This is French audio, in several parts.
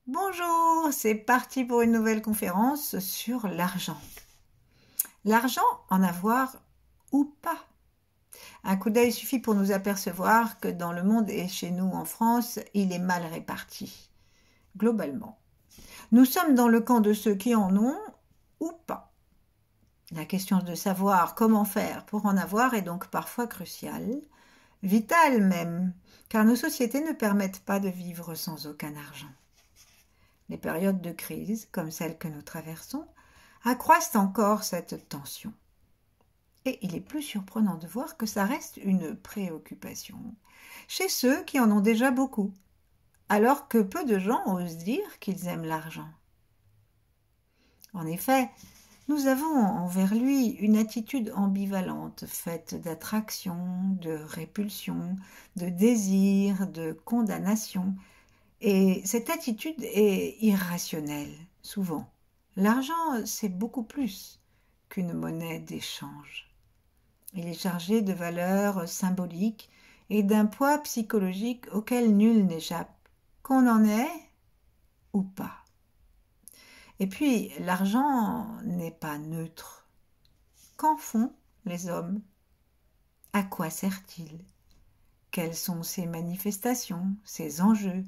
Bonjour, c'est parti pour une nouvelle conférence sur l'argent. L'argent, en avoir ou pas. Un coup d'œil suffit pour nous apercevoir que dans le monde et chez nous en France, il est mal réparti, globalement. Nous sommes dans le camp de ceux qui en ont ou pas. La question de savoir comment faire pour en avoir est donc parfois cruciale, vitale même, car nos sociétés ne permettent pas de vivre sans aucun argent. Les périodes de crise, comme celle que nous traversons, accroissent encore cette tension. Et il est plus surprenant de voir que ça reste une préoccupation chez ceux qui en ont déjà beaucoup, alors que peu de gens osent dire qu'ils aiment l'argent. En effet, nous avons envers lui une attitude ambivalente, faite d'attraction, de répulsion, de désir, de condamnation. Et cette attitude est irrationnelle, souvent. L'argent, c'est beaucoup plus qu'une monnaie d'échange. Il est chargé de valeurs symboliques et d'un poids psychologique auquel nul n'échappe, qu'on en ait ou pas. Et puis, l'argent n'est pas neutre. Qu'en font les hommes? À quoi sert-il? Quelles sont ses manifestations, ses enjeux?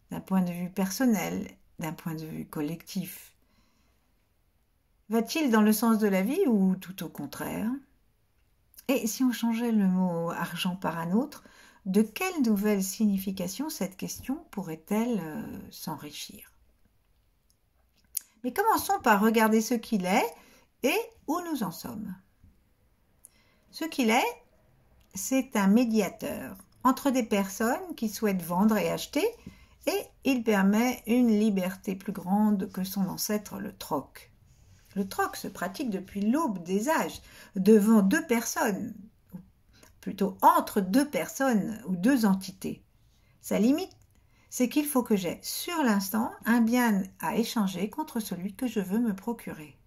D'un point de vue personnel, d'un point de vue collectif. Va-t-il dans le sens de la vie ou tout au contraire? Et si on changeait le mot argent par un autre, de quelle nouvelle signification cette question pourrait-elle s'enrichir? Mais commençons par regarder ce qu'il est et où nous en sommes. Ce qu'il est, c'est un médiateur entre des personnes qui souhaitent vendre et acheter, et il permet une liberté plus grande que son ancêtre, le troc. Le troc se pratique depuis l'aube des âges, devant deux personnes, ou plutôt entre deux personnes ou deux entités. Sa limite, c'est qu'il faut que j'aie sur l'instant un bien à échanger contre celui que je veux me procurer.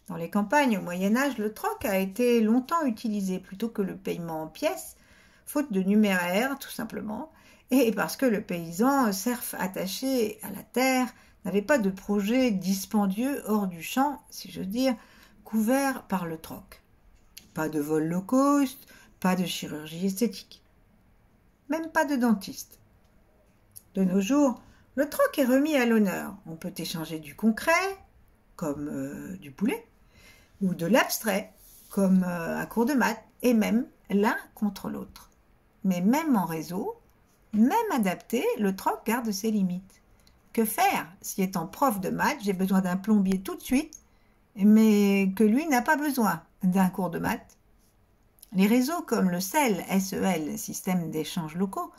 Dans les campagnes au Moyen-Âge, le troc a été longtemps utilisé plutôt que le paiement en pièces, faute de numéraire tout simplement, et parce que le paysan, serf attaché à la terre, n'avait pas de projet dispendieux hors du champ, si j'ose dire, couvert par le troc. Pas de vol low cost, pas de chirurgie esthétique, même pas de dentiste. De nos jours, le troc est remis à l'honneur. On peut échanger du concret, comme du poulet, ou de l'abstrait, comme un cours de maths, et même l'un contre l'autre. Mais même en réseau, même adapté, le troc garde ses limites. Que faire si, étant prof de maths, j'ai besoin d'un plombier tout de suite, mais que lui n'a pas besoin d'un cours de maths? Les réseaux comme le SEL, système d'échanges locaux,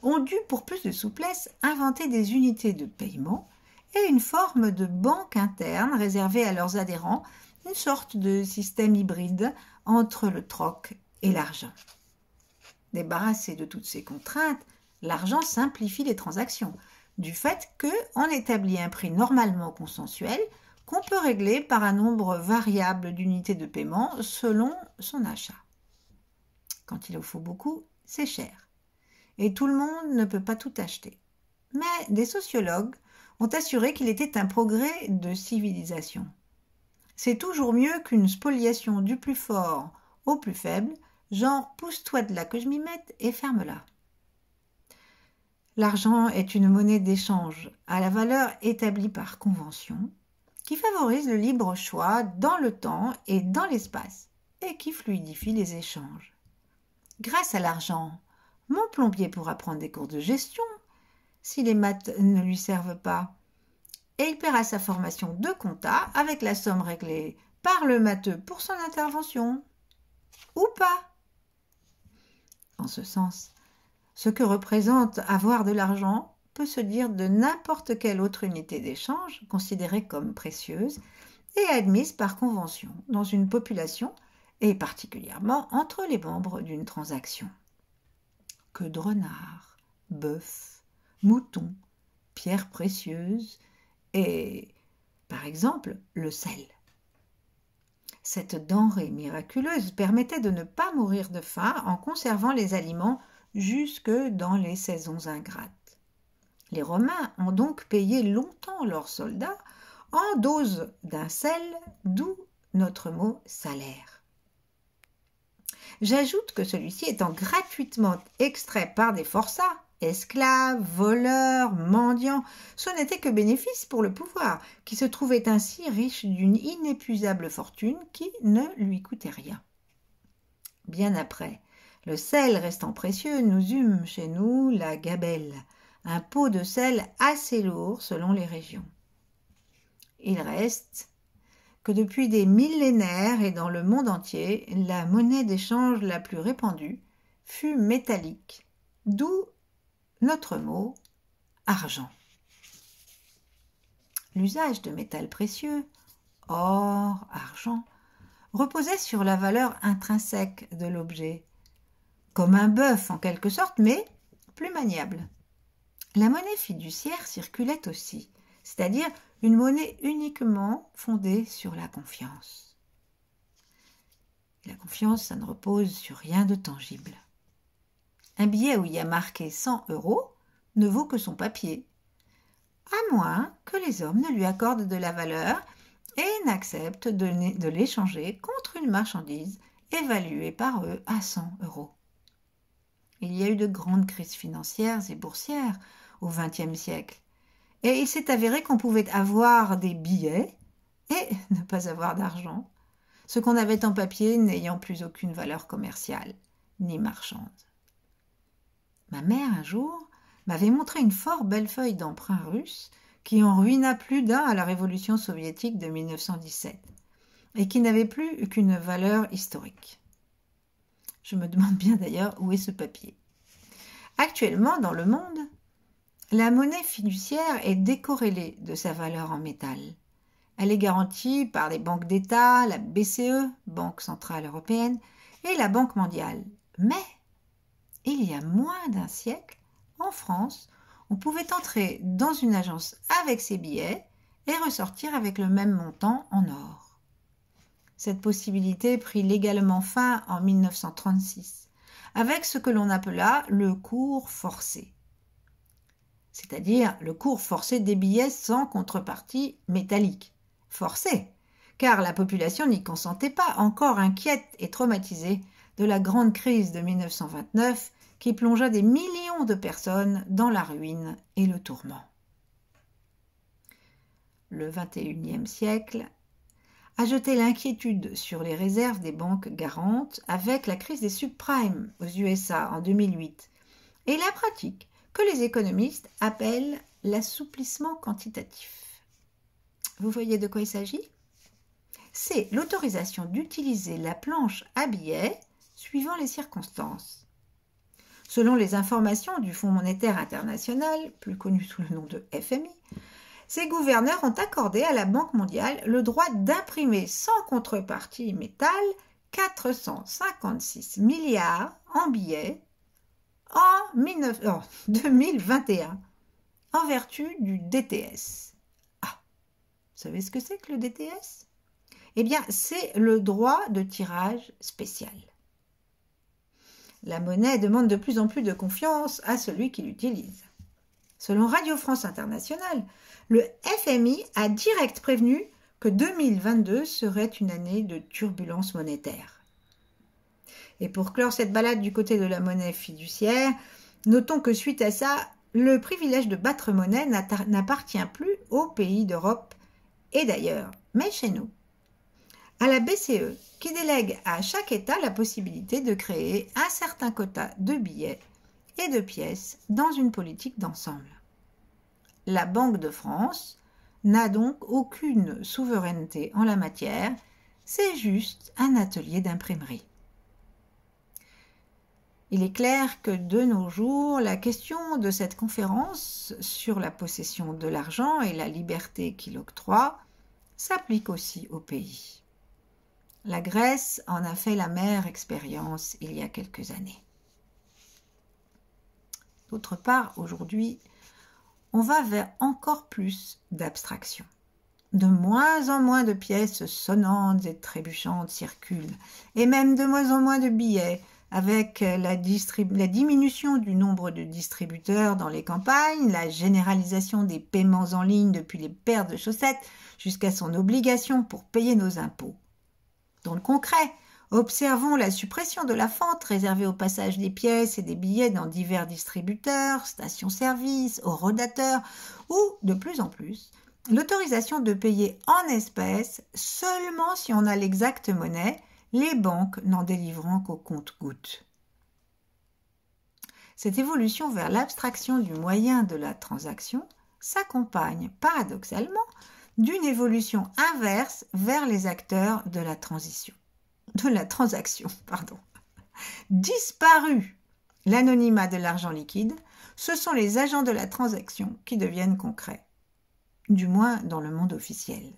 ont dû, pour plus de souplesse, inventer des unités de paiement et une forme de banque interne réservée à leurs adhérents, une sorte de système hybride entre le troc et l'argent. Débarrassé de toutes ces contraintes, l'argent simplifie les transactions, du fait qu'on établit un prix normalement consensuel qu'on peut régler par un nombre variable d'unités de paiement selon son achat. Quand il en faut beaucoup, c'est cher. Et tout le monde ne peut pas tout acheter. Mais des sociologues ont assuré qu'il était un progrès de civilisation. C'est toujours mieux qu'une spoliation du plus fort au plus faible, genre pousse-toi de là que je m'y mette et ferme-la. L'argent est une monnaie d'échange à la valeur établie par convention qui favorise le libre choix dans le temps et dans l'espace et qui fluidifie les échanges. Grâce à l'argent, mon plombier pourra prendre des cours de gestion si les maths ne lui servent pas. Et il paiera sa formation de compta avec la somme réglée par le matheux pour son intervention. Ou pas. En ce sens, ce que représente avoir de l'argent peut se dire de n'importe quelle autre unité d'échange considérée comme précieuse et admise par convention dans une population et particulièrement entre les membres d'une transaction. Que de renards, bœufs, moutons, pierres précieuses et, par exemple, le sel. Cette denrée miraculeuse permettait de ne pas mourir de faim en conservant les aliments jusque dans les saisons ingrates. Les Romains ont donc payé longtemps leurs soldats en doses d'un sel, d'où notre mot salaire. J'ajoute que celui-ci étant gratuitement extrait par des forçats, esclaves, voleurs, mendiants, ce n'était que bénéfice pour le pouvoir, qui se trouvait ainsi riche d'une inépuisable fortune qui ne lui coûtait rien. Bien après, le sel restant précieux, nous eûmes chez nous la gabelle, un pot de sel assez lourd selon les régions. Il reste que depuis des millénaires et dans le monde entier, la monnaie d'échange la plus répandue fut métallique, d'où notre mot argent. L'usage de métal précieux, or, argent, reposait sur la valeur intrinsèque de l'objet, comme un bœuf en quelque sorte, mais plus maniable. La monnaie fiduciaire circulait aussi, c'est-à-dire une monnaie uniquement fondée sur la confiance. La confiance, ça ne repose sur rien de tangible. Un billet où il y a marqué 100 € ne vaut que son papier, à moins que les hommes ne lui accordent de la valeur et n'acceptent de l'échanger contre une marchandise évaluée par eux à 100 €. Il y a eu de grandes crises financières et boursières au XXe siècle, et il s'est avéré qu'on pouvait avoir des billets et ne pas avoir d'argent, ce qu'on avait en papier n'ayant plus aucune valeur commerciale ni marchande. Ma mère, un jour, m'avait montré une fort belle feuille d'emprunt russe qui en ruina plus d'un à la révolution soviétique de 1917 et qui n'avait plus qu'une valeur historique. Je me demande bien d'ailleurs où est ce papier. Actuellement, dans le monde, la monnaie fiduciaire est décorrélée de sa valeur en métal. Elle est garantie par les banques d'État, la BCE, Banque Centrale Européenne, et la Banque mondiale. Mais, il y a moins d'un siècle, en France, on pouvait entrer dans une agence avec ses billets et ressortir avec le même montant en or. Cette possibilité prit légalement fin en 1936, avec ce que l'on appela le cours forcé, c'est-à-dire le cours forcé des billets sans contrepartie métallique. Forcé, car la population n'y consentait pas, encore inquiète et traumatisée de la grande crise de 1929 qui plongea des millions de personnes dans la ruine et le tourment. Le XXIe siècle a jeté l'inquiétude sur les réserves des banques garantes avec la crise des subprimes aux USA en 2008 et la pratique que les économistes appellent l'assouplissement quantitatif. Vous voyez de quoi il s'agit? C'est l'autorisation d'utiliser la planche à billets suivant les circonstances. Selon les informations du Fonds monétaire international, plus connu sous le nom de FMI, ces gouverneurs ont accordé à la Banque mondiale le droit d'imprimer sans contrepartie métal 456 milliards en billets en 2021 en vertu du DTS. Ah, vous savez ce que c'est que le DTS? Eh bien, c'est le droit de tirage spécial. La monnaie demande de plus en plus de confiance à celui qui l'utilise. Selon Radio France Internationale, le FMI a direct prévenu que 2022 serait une année de turbulence monétaire. Et pour clore cette balade du côté de la monnaie fiduciaire, notons que suite à ça, le privilège de battre monnaie n'appartient plus aux pays d'Europe et d'ailleurs, mais chez nous, à la BCE, qui délègue à chaque État la possibilité de créer un certain quota de billets et de pièces dans une politique d'ensemble. La Banque de France n'a donc aucune souveraineté en la matière, c'est juste un atelier d'imprimerie. Il est clair que de nos jours, la question de cette conférence sur la possession de l'argent et la liberté qu'il octroie s'applique aussi au pays. La Grèce en a fait l'amère expérience il y a quelques années. D'autre part, aujourd'hui, on va vers encore plus d'abstraction. De moins en moins de pièces sonnantes et trébuchantes circulent, et même de moins en moins de billets avec la diminution du nombre de distributeurs dans les campagnes, la généralisation des paiements en ligne depuis les paires de chaussettes jusqu'à son obligation pour payer nos impôts. Dans le concret, observons la suppression de la fente réservée au passage des pièces et des billets dans divers distributeurs, stations-service, horodateurs ou, de plus en plus, l'autorisation de payer en espèces seulement si on a l'exacte monnaie, les banques n'en délivrant qu'au compte-gouttes. Cette évolution vers l'abstraction du moyen de la transaction s'accompagne, paradoxalement, d'une évolution inverse vers les acteurs de la transaction. Disparu l'anonymat de l'argent liquide, ce sont les agents de la transaction qui deviennent concrets, du moins dans le monde officiel.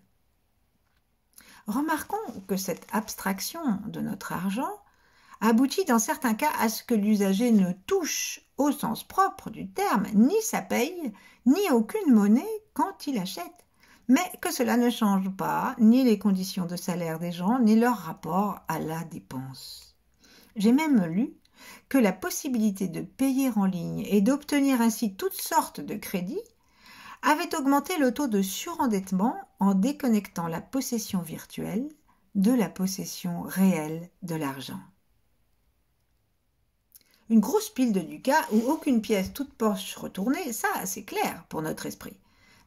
Remarquons que cette abstraction de notre argent aboutit dans certains cas à ce que l'usager ne touche, au sens propre du terme, ni sa paye, ni aucune monnaie quand il achète, mais que cela ne change pas ni les conditions de salaire des gens, ni leur rapport à la dépense. J'ai même lu que la possibilité de payer en ligne et d'obtenir ainsi toutes sortes de crédits avait augmenté le taux de surendettement en déconnectant la possession virtuelle de la possession réelle de l'argent. Une grosse pile de ducats ou aucune pièce toute poche retournée, ça c'est clair pour notre esprit.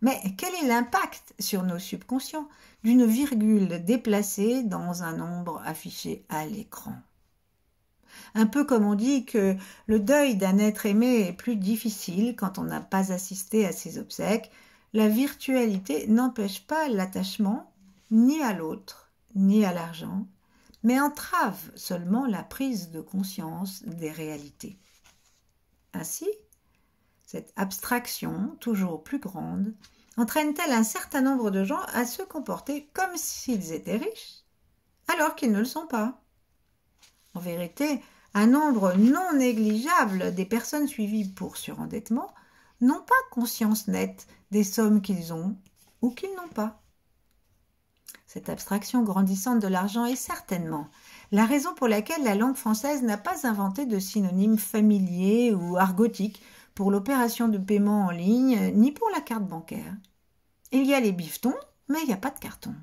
Mais quel est l'impact sur nos subconscients d'une virgule déplacée dans un nombre affiché à l'écran ? Un peu comme on dit que le deuil d'un être aimé est plus difficile quand on n'a pas assisté à ses obsèques, la virtualité n'empêche pas l'attachement ni à l'autre, ni à l'argent, mais entrave seulement la prise de conscience des réalités. Ainsi, cette abstraction, toujours plus grande, entraîne-t-elle un certain nombre de gens à se comporter comme s'ils étaient riches, alors qu'ils ne le sont pas. En vérité, un nombre non négligeable des personnes suivies pour surendettement n'ont pas conscience nette des sommes qu'ils ont ou qu'ils n'ont pas. Cette abstraction grandissante de l'argent est certainement la raison pour laquelle la langue française n'a pas inventé de synonymes familiers ou argotiques pour l'opération de paiement en ligne, ni pour la carte bancaire. Il y a les bifetons, mais il n'y a pas de carton.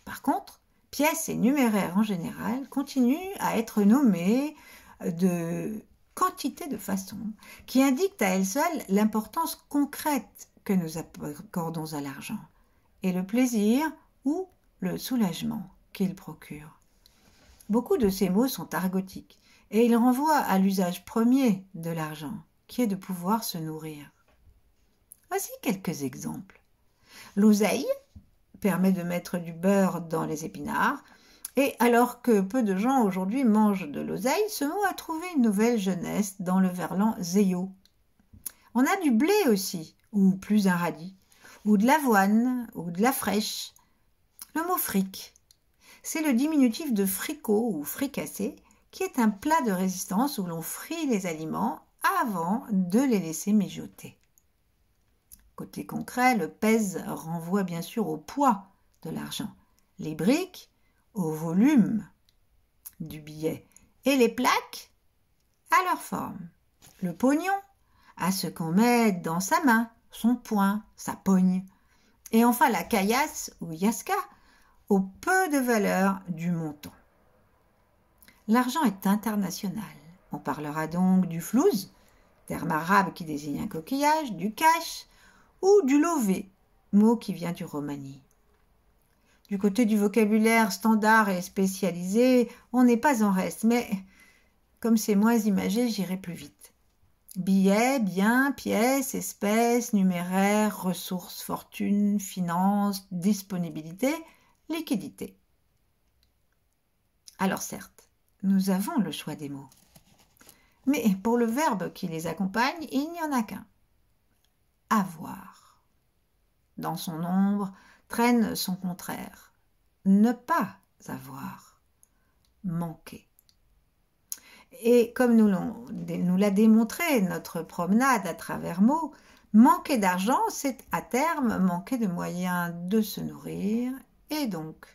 Par contre, pièces et numéraires en général continuent à être nommés de quantité de façons qui indiquent à elles seules l'importance concrète que nous accordons à l'argent et le plaisir ou le soulagement qu'il procure. Beaucoup de ces mots sont argotiques et ils renvoient à l'usage premier de l'argent, qui est de pouvoir se nourrir. Voici quelques exemples. L'oseille permet de mettre du beurre dans les épinards, et alors que peu de gens aujourd'hui mangent de l'oseille, ce mot a trouvé une nouvelle jeunesse dans le verlan zéyo. On a du blé aussi, ou plus un radis, ou de l'avoine, ou de la fraîche. Le mot fric, c'est le diminutif de fricot ou fricassé, qui est un plat de résistance où l'on frit les aliments avant de les laisser mijoter. Côté concret, le pèse renvoie bien sûr au poids de l'argent, les briques au volume du billet et les plaques à leur forme, le pognon à ce qu'on met dans sa main, son poing, sa pogne, et enfin la caillasse ou yaska au peu de valeur du montant. L'argent est international. On parlera donc du flouze, terme arabe qui désigne un coquillage, du cash ou du lové, mot qui vient du romani. Du côté du vocabulaire standard et spécialisé, on n'est pas en reste, mais comme c'est moins imagé, j'irai plus vite. Billets, biens, pièces, espèces, numéraires, ressources, fortune, finances, disponibilité, liquidité. Alors certes, nous avons le choix des mots. Mais pour le verbe qui les accompagne, il n'y en a qu'un. Avoir. Dans son ombre traîne son contraire. Ne pas avoir. Manquer. Et comme nous l'a démontré notre promenade à travers mots, manquer d'argent, c'est à terme manquer de moyens de se nourrir et donc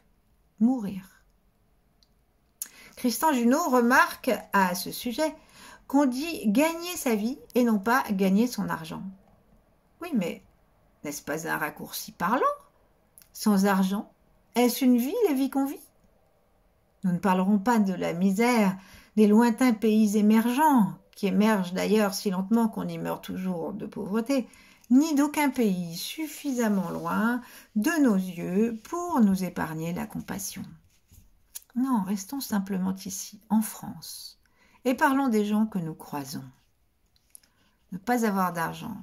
mourir. Christian Junot remarque à ce sujet qu'on dit gagner sa vie et non pas gagner son argent. Oui, mais n'est-ce pas un raccourci parlant? Sans argent, est-ce une vie, la vie qu'on vit? Nous ne parlerons pas de la misère des lointains pays émergents, qui émergent d'ailleurs si lentement qu'on y meurt toujours de pauvreté, ni d'aucun pays suffisamment loin de nos yeux pour nous épargner la compassion. Non, restons simplement ici, en France, et parlons des gens que nous croisons. Ne pas avoir d'argent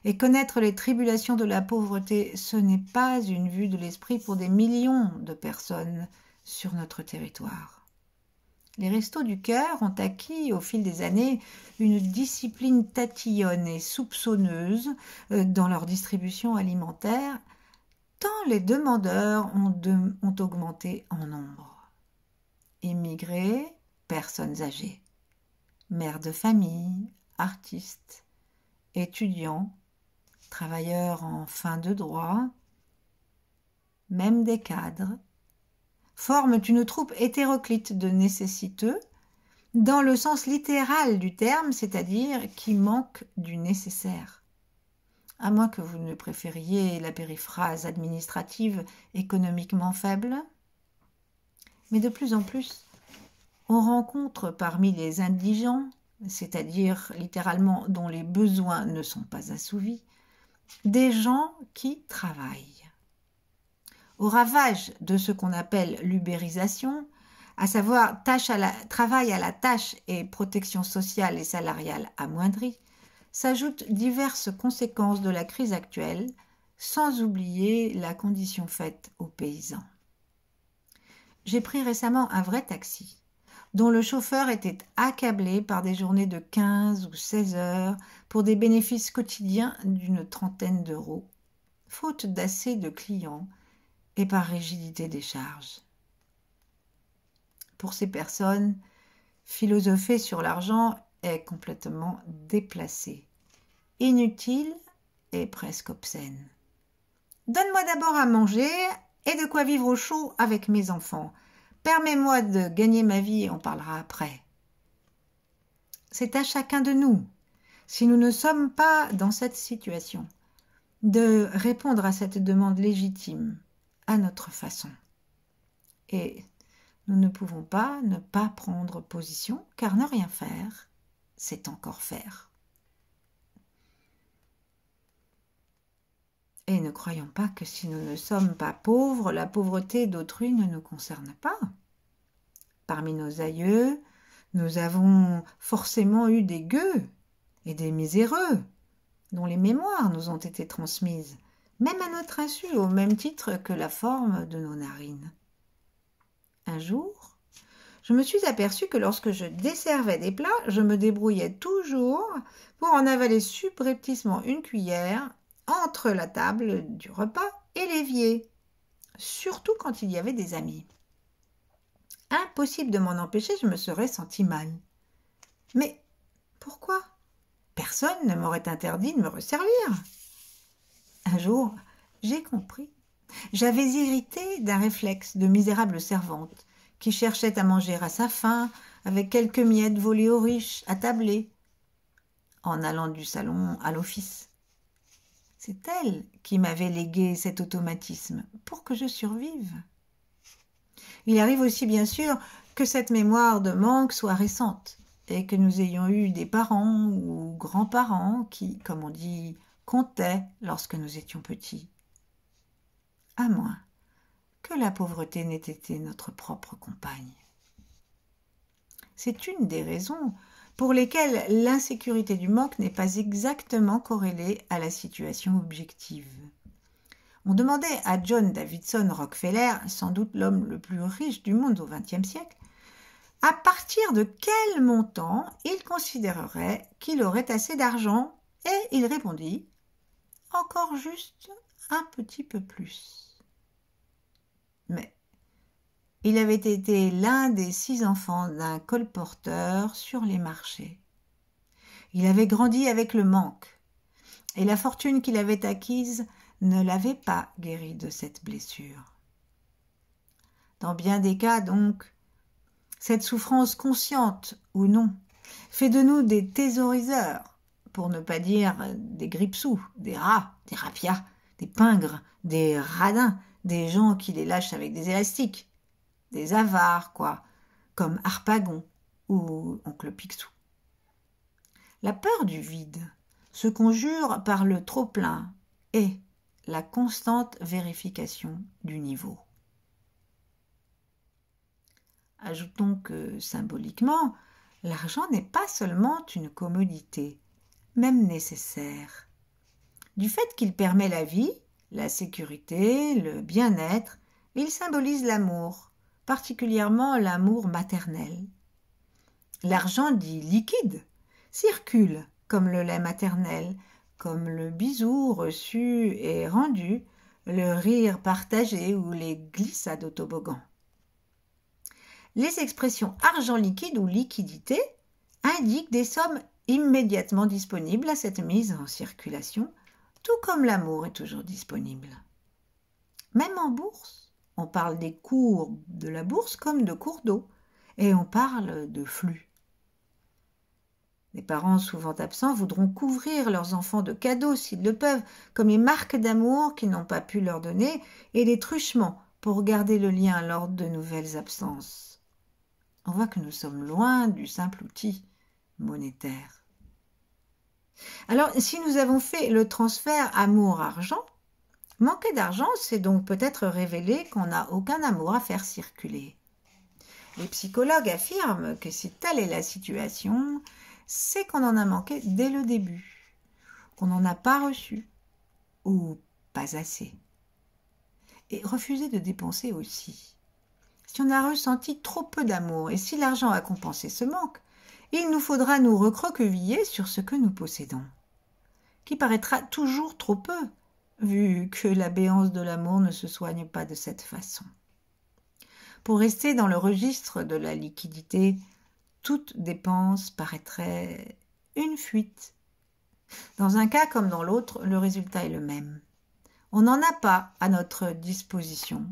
et connaître les tribulations de la pauvreté, ce n'est pas une vue de l'esprit pour des millions de personnes sur notre territoire. Les Restos du Cœur ont acquis au fil des années une discipline tatillonne et soupçonneuse dans leur distribution alimentaire, tant les demandeurs ont augmenté en nombre. Immigrés, personnes âgées, mères de famille, artistes, étudiants, travailleurs en fin de droit, même des cadres, forment une troupe hétéroclite de nécessiteux, dans le sens littéral du terme, c'est-à-dire qui manquent du nécessaire. À moins que vous ne préfériez la périphrase administrative économiquement faible. Mais de plus en plus, on rencontre parmi les indigents, c'est-à-dire littéralement dont les besoins ne sont pas assouvis, des gens qui travaillent. Au ravage de ce qu'on appelle l'ubérisation, à savoir travail à la tâche et protection sociale et salariale amoindrie, s'ajoutent diverses conséquences de la crise actuelle, sans oublier la condition faite aux paysans. J'ai pris récemment un vrai taxi, dont le chauffeur était accablé par des journées de 15 ou 16 heures pour des bénéfices quotidiens d'une trentaine d'euros, faute d'assez de clients et par rigidité des charges. Pour ces personnes, philosopher sur l'argent est complètement déplacé, inutile et presque obscène. Donne-moi d'abord à manger et de quoi vivre au chaud avec mes enfants. Permets-moi de gagner ma vie et on parlera après. C'est à chacun de nous, si nous ne sommes pas dans cette situation, de répondre à cette demande légitime à notre façon. Et nous ne pouvons pas ne pas prendre position, car ne rien faire, c'est encore faire. Et ne croyons pas que si nous ne sommes pas pauvres, la pauvreté d'autrui ne nous concerne pas. Parmi nos aïeux, nous avons forcément eu des gueux et des miséreux, dont les mémoires nous ont été transmises, même à notre insu, au même titre que la forme de nos narines. Un jour, je me suis aperçue que lorsque je desservais des plats, je me débrouillais toujours pour en avaler subrepticement une cuillère entre la table du repas et l'évier, surtout quand il y avait des amis. Impossible de m'en empêcher, je me serais sentie mal. Mais pourquoi? Personne ne m'aurait interdit de me resservir. Un jour, j'ai compris. J'avais hérité d'un réflexe de misérable servante qui cherchait à manger à sa faim avec quelques miettes volées aux riches, attablés, en allant du salon à l'office. C'est elle qui m'avait légué cet automatisme pour que je survive. Il arrive aussi bien sûr que cette mémoire de manque soit récente et que nous ayons eu des parents ou grands-parents qui, comme on dit, comptaient lorsque nous étions petits. À moins que la pauvreté n'ait été notre propre compagne. C'est une des raisons pour lesquelles l'insécurité du manque n'est pas exactement corrélée à la situation objective. On demandait à John Davidson Rockefeller, sans doute l'homme le plus riche du monde au XXe siècle, à partir de quel montant il considérerait qu'il aurait assez d'argent, et il répondit « encore juste un petit peu plus ». Mais il avait été l'un des 6 enfants d'un colporteur sur les marchés. Il avait grandi avec le manque, et la fortune qu'il avait acquise ne l'avait pas guéri de cette blessure. Dans bien des cas, donc, Cette souffrance consciente ou non fait de nous des thésauriseurs, pour ne pas dire des grippe-sous, des rats, des rapias, des pingres, des radins, des gens qui les lâchent avec des élastiques, des avares, quoi, comme Harpagon ou oncle Picsou. La peur du vide se conjure par le trop-plein et la constante vérification du niveau. Ajoutons que, symboliquement, l'argent n'est pas seulement une commodité, même nécessaire. Du fait qu'il permet la vie, la sécurité, le bien-être, il symbolise l'amour, particulièrement l'amour maternel. L'argent dit liquide circule comme le lait maternel, comme le bisou reçu et rendu, le rire partagé ou les glissades au toboggan. Les expressions argent liquide ou liquidité indiquent des sommes immédiatement disponibles à cette mise en circulation, tout comme l'amour est toujours disponible. Même en bourse, on parle des cours de la bourse comme de cours d'eau, et on parle de flux. Les parents souvent absents voudront couvrir leurs enfants de cadeaux s'ils le peuvent, comme les marques d'amour qu'ils n'ont pas pu leur donner et les truchements pour garder le lien lors de nouvelles absences. On voit que nous sommes loin du simple outil monétaire. Alors, si nous avons fait le transfert amour-argent, manquer d'argent, c'est donc peut-être révéler qu'on n'a aucun amour à faire circuler. Les psychologues affirment que si telle est la situation, c'est qu'on en a manqué dès le début, qu'on n'en a pas reçu, ou pas assez. Et refuser de dépenser aussi. Si on a ressenti trop peu d'amour et si l'argent a compensé ce manque, il nous faudra nous recroqueviller sur ce que nous possédons, qui paraîtra toujours trop peu, vu que la béance de l'amour ne se soigne pas de cette façon. Pour rester dans le registre de la liquidité, toute dépense paraîtrait une fuite. Dans un cas comme dans l'autre, le résultat est le même. On n'en a pas à notre disposition.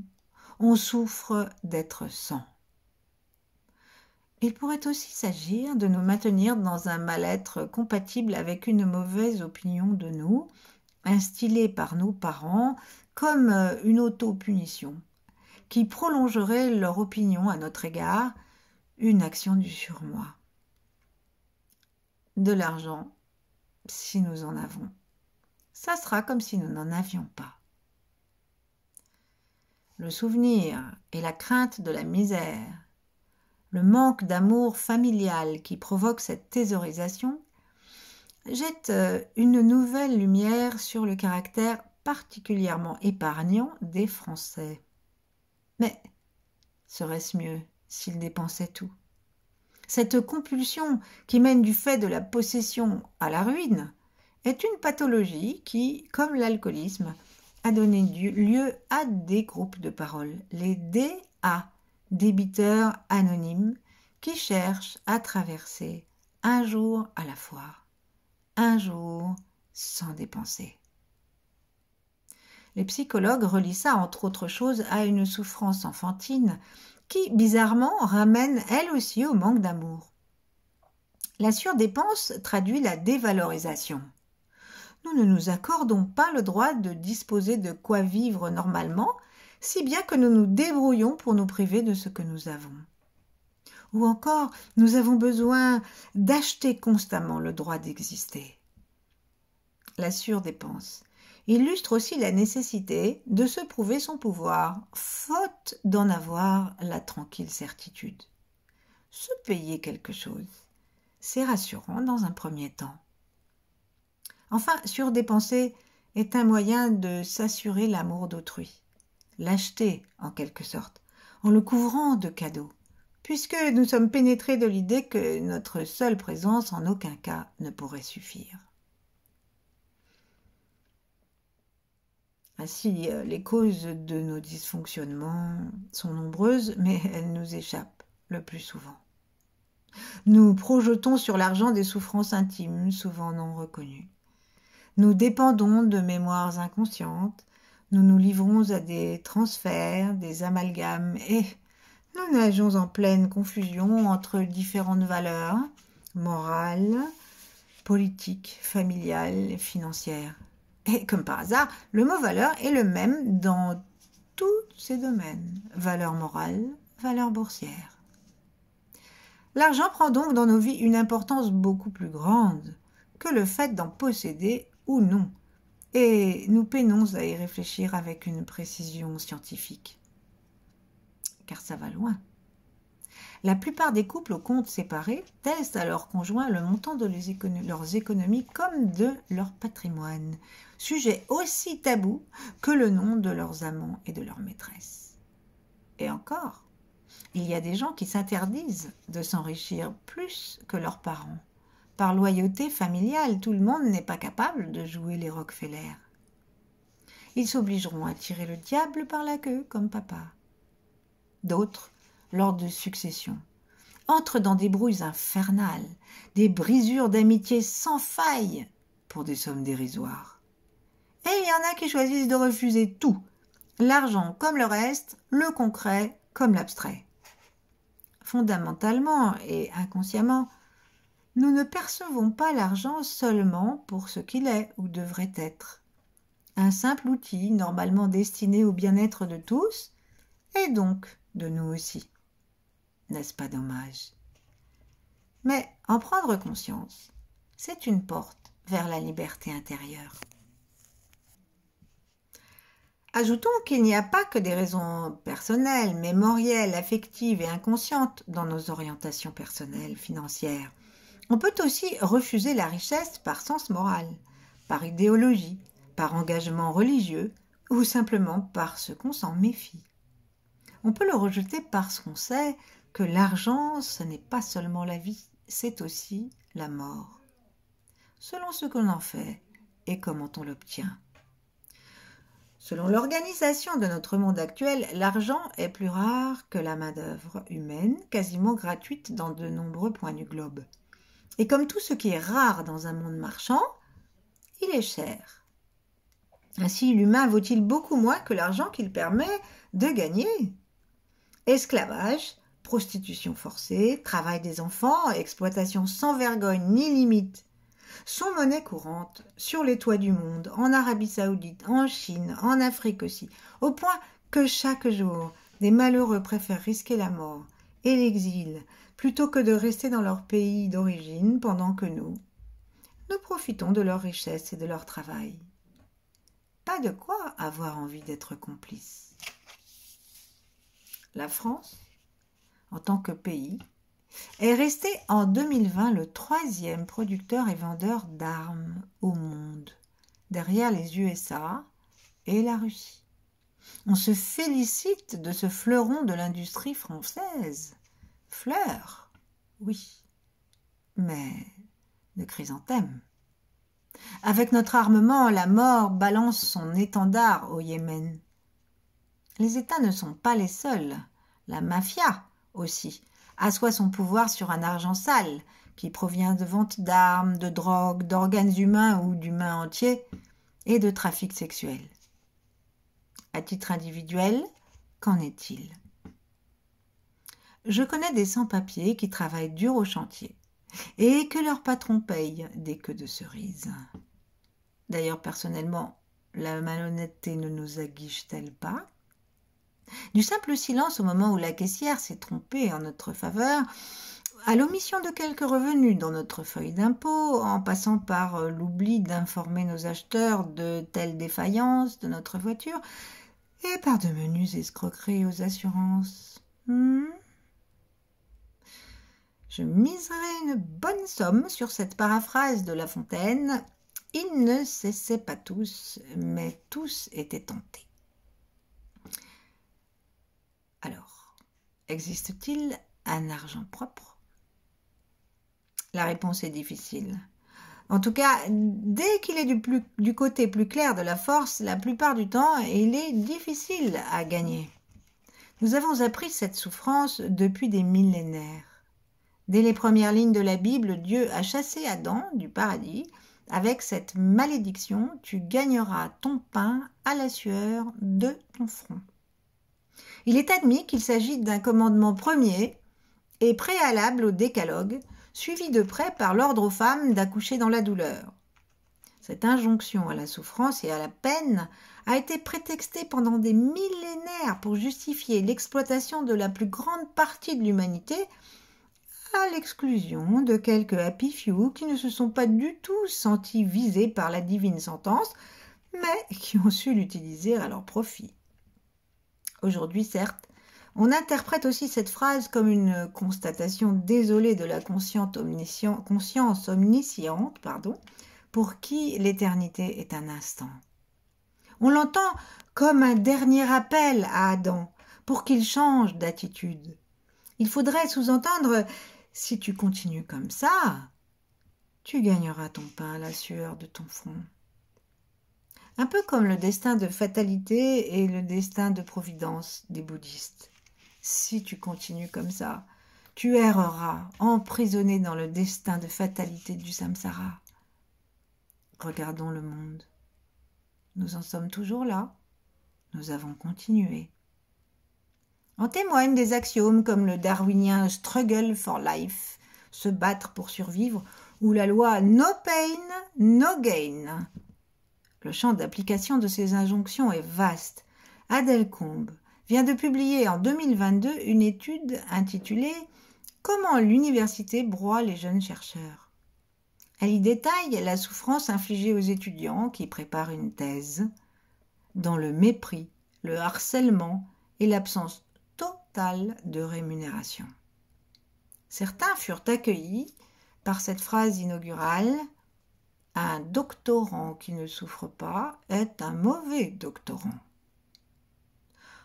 On souffre d'être sans. Il pourrait aussi s'agir de nous maintenir dans un mal-être compatible avec une mauvaise opinion de nous, instillée par nos parents comme une auto-punition, qui prolongerait leur opinion à notre égard, une action du surmoi. De l'argent, si nous en avons, ça sera comme si nous n'en avions pas. Le souvenir et la crainte de la misère, le manque d'amour familial qui provoque cette thésaurisation, jettent une nouvelle lumière sur le caractère particulièrement épargnant des Français. Mais serait-ce mieux s'ils dépensaient tout? Cette compulsion qui mène du fait de la possession à la ruine est une pathologie qui, comme l'alcoolisme, a donné lieu à des groupes de parole, les DA, débiteurs anonymes, qui cherchent à traverser un jour à la fois, un jour sans dépenser. Les psychologues relient ça, entre autres choses, à une souffrance enfantine qui, bizarrement, ramène elle aussi au manque d'amour. La surdépense traduit la dévalorisation. Nous ne nous accordons pas le droit de disposer de quoi vivre normalement, si bien que nous nous débrouillons pour nous priver de ce que nous avons. Ou encore, nous avons besoin d'acheter constamment le droit d'exister. La surdépense illustre aussi la nécessité de se prouver son pouvoir, faute d'en avoir la tranquille certitude. Se payer quelque chose, c'est rassurant dans un premier temps. Enfin, surdépenser est un moyen de s'assurer l'amour d'autrui, l'acheter en quelque sorte, en le couvrant de cadeaux, puisque nous sommes pénétrés de l'idée que notre seule présence en aucun cas ne pourrait suffire. Ainsi, les causes de nos dysfonctionnements sont nombreuses, mais elles nous échappent le plus souvent. Nous projetons sur l'argent des souffrances intimes, souvent non reconnues. Nous dépendons de mémoires inconscientes, nous nous livrons à des transferts, des amalgames et Nous nageons en pleine confusion entre différentes valeurs morales, politiques, familiales, financières. Et comme par hasard, le mot valeur est le même dans tous ces domaines. Valeur morale, valeur boursière. L'argent prend donc dans nos vies une importance beaucoup plus grande que le fait d'en posséder ou non. Et nous peinons à y réfléchir avec une précision scientifique. Car ça va loin. La plupart des couples aux comptes séparés testent à leur conjoint le montant de leurs économies comme de leur patrimoine, sujet aussi tabou que le nom de leurs amants et de leurs maîtresses. Et encore, il y a des gens qui s'interdisent de s'enrichir plus que leurs parents. Par loyauté familiale, tout le monde n'est pas capable de jouer les Rockefeller. Ils s'obligeront à tirer le diable par la queue comme papa. D'autres, lors de successions, entrent dans des brouilles infernales, des brisures d'amitié sans faille pour des sommes dérisoires. Et il y en a qui choisissent de refuser tout, l'argent comme le reste, le concret comme l'abstrait. Fondamentalement et inconsciemment, nous ne percevons pas l'argent seulement pour ce qu'il est ou devrait être. Un simple outil normalement destiné au bien-être de tous, et donc de nous aussi. N'est-ce pas dommage? Mais en prendre conscience, c'est une porte vers la liberté intérieure. Ajoutons qu'il n'y a pas que des raisons personnelles, mémorielles, affectives et inconscientes dans nos orientations personnelles, financières. On peut aussi refuser la richesse par sens moral, par idéologie, par engagement religieux ou simplement parce qu'on s'en méfie. On peut le rejeter parce qu'on sait que l'argent, ce n'est pas seulement la vie, c'est aussi la mort, selon ce qu'on en fait et comment on l'obtient. Selon l'organisation de notre monde actuel, l'argent est plus rare que la main-d'œuvre humaine, quasiment gratuite dans de nombreux points du globe. Et comme tout ce qui est rare dans un monde marchand, il est cher. Ainsi, l'humain vaut-il beaucoup moins que l'argent qu'il permet de gagner? Esclavage, prostitution forcée, travail des enfants, exploitation sans vergogne ni limite sont monnaie courante sur les toits du monde, en Arabie Saoudite, en Chine, en Afrique aussi, au point que chaque jour, des malheureux préfèrent risquer la mort et l'exil plutôt que de rester dans leur pays d'origine pendant que nous profitons de leur richesse et de leur travail. Pas de quoi avoir envie d'être complice. La France, en tant que pays, est resté en 2020 le 3e producteur et vendeur d'armes au monde, derrière les USA et la Russie. On se félicite de ce fleuron de l'industrie française. Fleur, oui, mais de chrysanthème. Avec notre armement, la mort balance son étendard au Yémen. Les États ne sont pas les seuls. La mafia aussi assoit son pouvoir sur un argent sale qui provient de vente d'armes, de drogue, d'organes humains ou d'humains entiers et de trafic sexuel. À titre individuel, qu'en est-il? Je connais des sans-papiers qui travaillent dur au chantier et que leur patron paye des queues de cerises. D'ailleurs, personnellement, la malhonnêteté ne nous aguiche-t-elle pas? Du simple silence au moment où la caissière s'est trompée en notre faveur, à l'omission de quelques revenus dans notre feuille d'impôt, en passant par l'oubli d'informer nos acheteurs de telle défaillance de notre voiture, et par de menues escroqueries aux assurances. Je miserai une bonne somme sur cette paraphrase de La Fontaine. Ils ne cessaient pas tous, mais tous étaient tentés. Alors, existe-t-il un argent propre? La réponse est difficile. En tout cas, dès qu'il est du côté plus clair de la force, la plupart du temps, il est difficile à gagner. Nous avons appris cette souffrance depuis des millénaires. Dès les premières lignes de la Bible, Dieu a chassé Adam du paradis avec cette malédiction: tu gagneras ton pain à la sueur de ton front. Il est admis qu'il s'agit d'un commandement premier et préalable au décalogue, suivi de près par l'ordre aux femmes d'accoucher dans la douleur. Cette injonction à la souffrance et à la peine a été prétextée pendant des millénaires pour justifier l'exploitation de la plus grande partie de l'humanité, à l'exclusion de quelques happy few qui ne se sont pas du tout sentis visés par la divine sentence, mais qui ont su l'utiliser à leur profit. Aujourd'hui, certes, on interprète aussi cette phrase comme une constatation désolée de la conscience omnisciente, pour qui l'éternité est un instant. On l'entend comme un dernier appel à Adam pour qu'il change d'attitude. Il faudrait sous-entendre « si tu continues comme ça, tu gagneras ton pain à la sueur de ton front ». Un peu comme le destin de fatalité et le destin de providence des bouddhistes. Si tu continues comme ça, tu erreras, emprisonné dans le destin de fatalité du samsara. Regardons le monde. Nous en sommes toujours là. Nous avons continué. En témoignent des axiomes comme le darwinien « struggle for life », se battre pour survivre, ou la loi « no pain, no gain ». Le champ d'application de ces injonctions est vaste. Adèle Combe vient de publier en 2022 une étude intitulée « Comment l'université broie les jeunes chercheurs ». Elle y détaille la souffrance infligée aux étudiants qui préparent une thèse, dans le mépris, le harcèlement et l'absence totale de rémunération. Certains furent accueillis par cette phrase inaugurale « Un doctorant qui ne souffre pas est un mauvais doctorant ».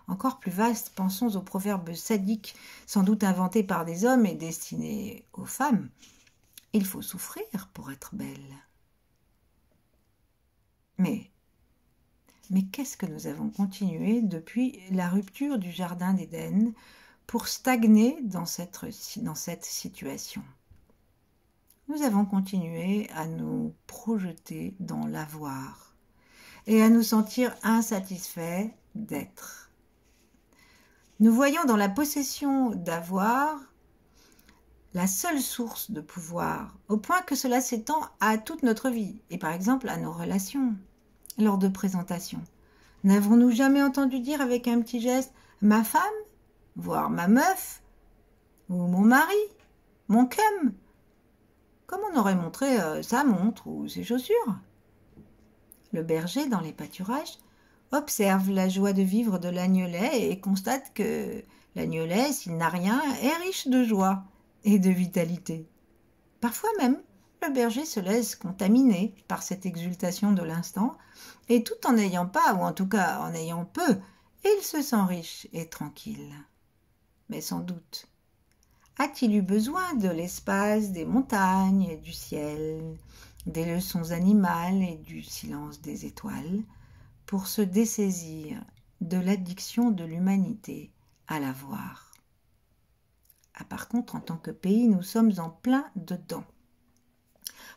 Encore plus vaste, pensons au proverbe sadique, sans doute inventé par des hommes et destiné aux femmes. Il faut souffrir pour être belle. Mais qu'est-ce que nous avons continué depuis la rupture du jardin d'Éden pour stagner dans cette situation? Nous avons continué à nous projeter dans l'avoir et à nous sentir insatisfaits d'être. Nous voyons dans la possession d'avoir la seule source de pouvoir, au point que cela s'étend à toute notre vie, et par exemple à nos relations, lors de présentations. N'avons-nous jamais entendu dire avec un petit geste « ma femme », voire « ma meuf » ou « mon mari »,« mon cum », comme on aurait montré sa montre ou ses chaussures. Le berger, dans les pâturages, observe la joie de vivre de l'agnelet et constate que l'agnelet, s'il n'a rien, est riche de joie et de vitalité. Parfois même, le berger se laisse contaminer par cette exultation de l'instant, et tout en n'ayant pas, ou en tout cas en ayant peu, il se sent riche et tranquille. Mais sans doute, a-t-il eu besoin de l'espace des montagnes et du ciel, des leçons animales et du silence des étoiles, pour se dessaisir de l'addiction de l'humanité à l'avoir? Par contre, en tant que pays, nous sommes en plein dedans.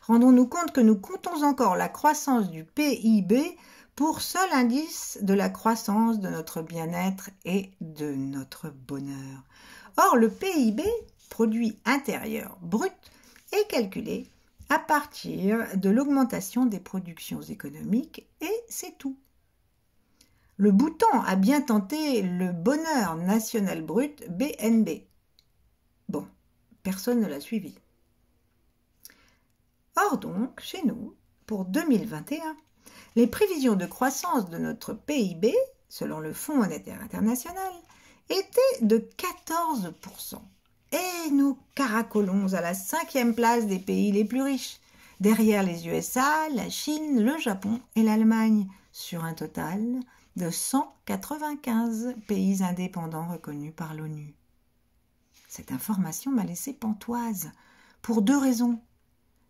Rendons-nous compte que nous comptons encore la croissance du PIB pour seul indice de la croissance de notre bien-être et de notre bonheur. Or, le PIB, produit intérieur brut, est calculé à partir de l'augmentation des productions économiques et c'est tout. Le Bhoutan a bien tenté le bonheur national brut BNB. Bon, personne ne l'a suivi. Or donc, chez nous, pour 2021, les prévisions de croissance de notre PIB, selon le Fonds monétaire international, étaient de 14%. Et nous caracolons à la 5e place des pays les plus riches, derrière les USA, la Chine, le Japon et l'Allemagne, sur un total de 195 pays indépendants reconnus par l'ONU. Cette information m'a laissé pantoise, pour 2 raisons.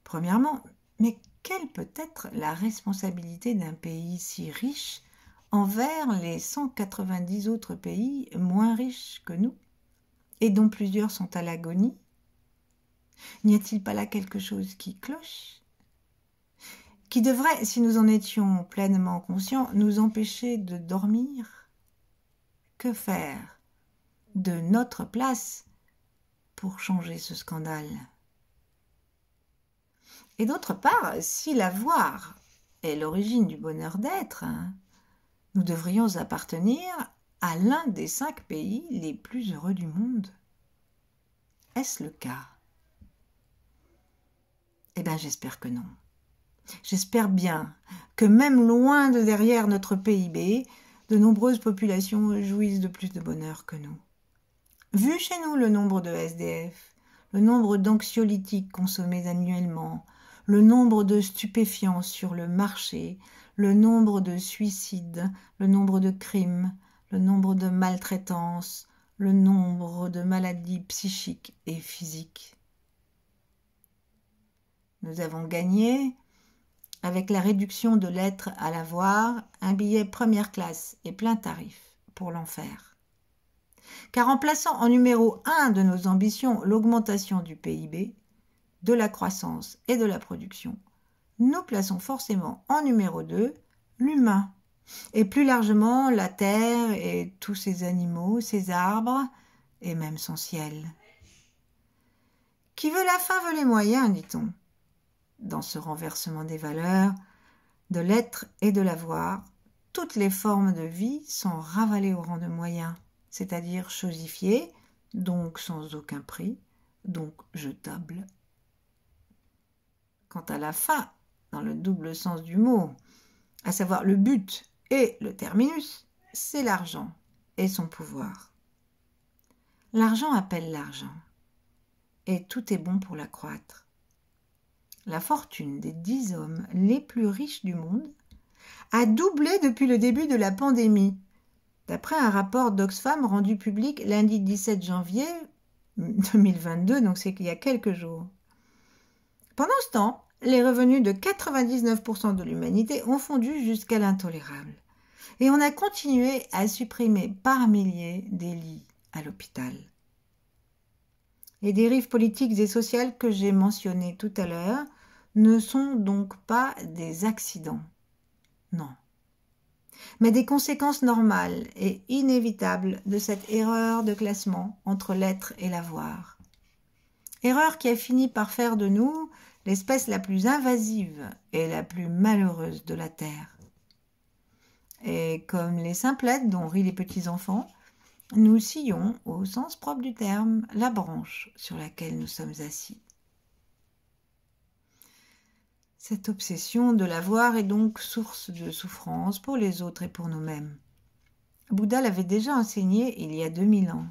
Premièrement, mais quelle peut être la responsabilité d'un pays si riche envers les 190 autres pays moins riches que nous, et dont plusieurs sont à l'agonie? N'y a-t-il pas là quelque chose qui cloche, qui devrait, si nous en étions pleinement conscients, nous empêcher de dormir? que faire de notre place pour changer ce scandale? Et d'autre part, si l'avoir est l'origine du bonheur d'être, nous devrions appartenir à l'un des 5 pays les plus heureux du monde. Est-ce le cas? Eh bien, j'espère que non. J'espère bien que même loin de derrière notre PIB, de nombreuses populations jouissent de plus de bonheur que nous. Vu chez nous le nombre de SDF, le nombre d'anxiolytiques consommés annuellement, le nombre de stupéfiants sur le marché, le nombre de suicides, le nombre de crimes, le nombre de maltraitances, le nombre de maladies psychiques et physiques. Nous avons gagné, avec la réduction de l'être à l'avoir, un billet première classe et plein tarif pour l'enfer. Car en plaçant en numéro 1 de nos ambitions l'augmentation du PIB, de la croissance et de la production, nous plaçons forcément en numéro 2 l'humain, et plus largement la terre et tous ses animaux, ses arbres et même son ciel. Qui veut la fin veut les moyens, dit-on. Dans ce renversement des valeurs, de l'être et de l'avoir, toutes les formes de vie sont ravalées au rang de moyens, c'est-à-dire chosifiées, donc sans aucun prix, donc jetables. Quant à la fin, dans le double sens du mot, à savoir le but et le terminus, c'est l'argent et son pouvoir. L'argent appelle l'argent, et tout est bon pour l'accroître. La fortune des 10 hommes les plus riches du monde a doublé depuis le début de la pandémie, d'après un rapport d'Oxfam rendu public lundi 17 janvier 2022, donc c'est qu'il y a quelques jours. Pendant ce temps, les revenus de 99% de l'humanité ont fondu jusqu'à l'intolérable. Et on a continué à supprimer par milliers des lits à l'hôpital. Les dérives politiques et sociales que j'ai mentionnées tout à l'heure ne sont donc pas des accidents, non, mais des conséquences normales et inévitables de cette erreur de classement entre l'être et l'avoir. Erreur qui a fini par faire de nous l'espèce la plus invasive et la plus malheureuse de la Terre. Et comme les simplettes dont rient les petits-enfants, nous sillons, au sens propre du terme, la branche sur laquelle nous sommes assis. Cette obsession de l'avoir est donc source de souffrance pour les autres et pour nous-mêmes. Bouddha l'avait déjà enseigné il y a 2000 ans.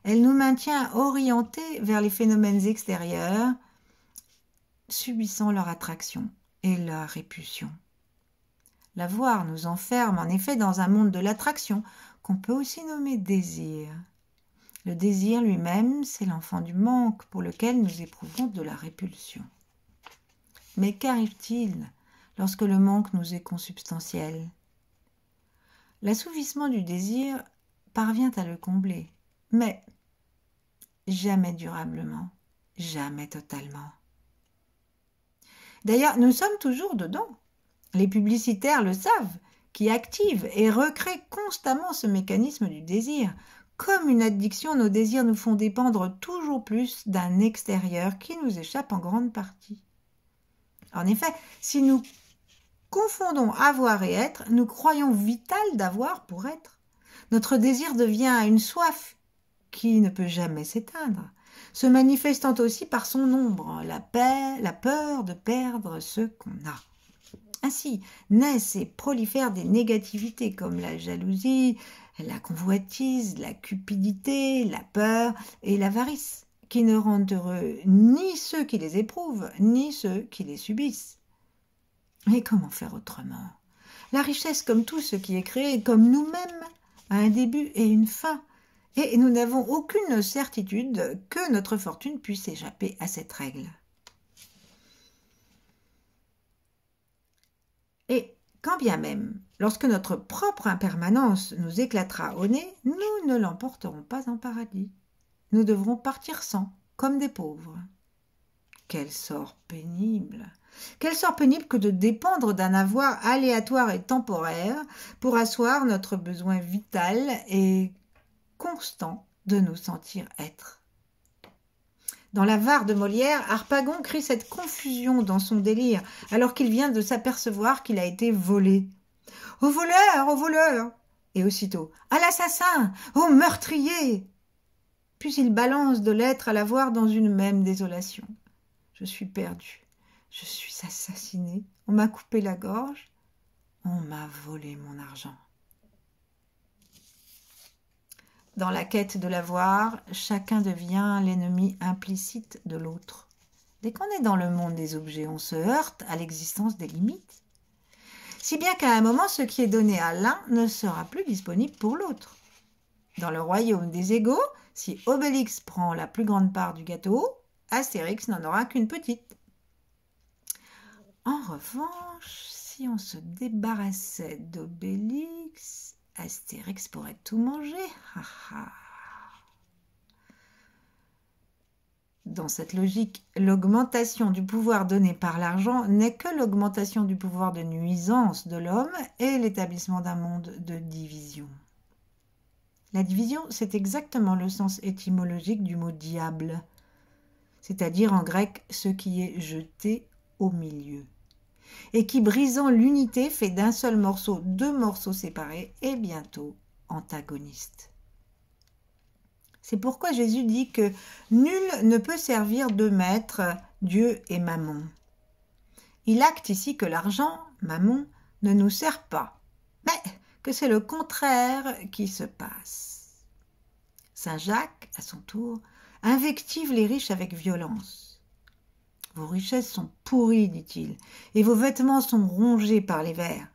Elle nous maintient orientés vers les phénomènes extérieurs, subissant leur attraction et leur répulsion. L'avoir nous enferme en effet dans un monde de l'attraction qu'on peut aussi nommer désir. Le désir lui-même, c'est l'enfant du manque pour lequel nous éprouvons de la répulsion. Mais qu'arrive-t-il lorsque le manque nous est consubstantiel? L'assouvissement du désir parvient à le combler, mais jamais durablement, jamais totalement. D'ailleurs, nous sommes toujours dedans. Les publicitaires le savent, qui activent et recréent constamment ce mécanisme du désir. Comme une addiction, nos désirs nous font dépendre toujours plus d'un extérieur qui nous échappe en grande partie. En effet, si nous confondons avoir et être, nous croyons vital d'avoir pour être. Notre désir devient une soif qui ne peut jamais s'éteindre, se manifestant aussi par son ombre, la peur de perdre ce qu'on a. Ainsi naissent et prolifèrent des négativités comme la jalousie, la convoitise, la cupidité, la peur et l'avarice, qui ne rendent heureux ni ceux qui les éprouvent, ni ceux qui les subissent. Mais comment faire autrement? La richesse, comme tout ce qui est créé, comme nous-mêmes, a un début et une fin, et nous n'avons aucune certitude que notre fortune puisse échapper à cette règle. Et quand bien même, lorsque notre propre impermanence nous éclatera au nez, nous ne l'emporterons pas en paradis. Nous devrons partir sans, comme des pauvres. Quel sort pénible! Quel sort pénible que de dépendre d'un avoir aléatoire et temporaire pour asseoir notre besoin vital et constant de nous sentir être. Dans l'Avare de Molière, Harpagon crie cette confusion dans son délire, alors qu'il vient de s'apercevoir qu'il a été volé. « Au voleur, au voleur !» Et aussitôt « À l'assassin, au meurtrier !» Puis il balance de l'être à l'avoir dans une même désolation. Je suis perdu, je suis assassiné, on m'a coupé la gorge, on m'a volé mon argent. Dans la quête de l'avoir, chacun devient l'ennemi implicite de l'autre. Dès qu'on est dans le monde des objets, on se heurte à l'existence des limites. Si bien qu'à un moment, ce qui est donné à l'un ne sera plus disponible pour l'autre. Dans le royaume des égaux, si Obélix prend la plus grande part du gâteau, Astérix n'en aura qu'une petite. En revanche, si on se débarrassait d'Obélix, Astérix pourrait tout manger. Dans cette logique, l'augmentation du pouvoir donné par l'argent n'est que l'augmentation du pouvoir de nuisance de l'homme et l'établissement d'un monde de division. La division, c'est exactement le sens étymologique du mot diable, c'est-à-dire en grec ce qui est jeté au milieu, et qui, brisant l'unité, fait d'un seul morceau deux morceaux séparés et bientôt antagonistes. C'est pourquoi Jésus dit que nul ne peut servir deux maîtres, Dieu et Mammon. Il acte ici que l'argent, Mammon, ne nous sert pas, mais que c'est le contraire qui se passe. Saint Jacques, à son tour, invective les riches avec violence. Vos richesses sont pourries, dit-il, et vos vêtements sont rongés par les vers.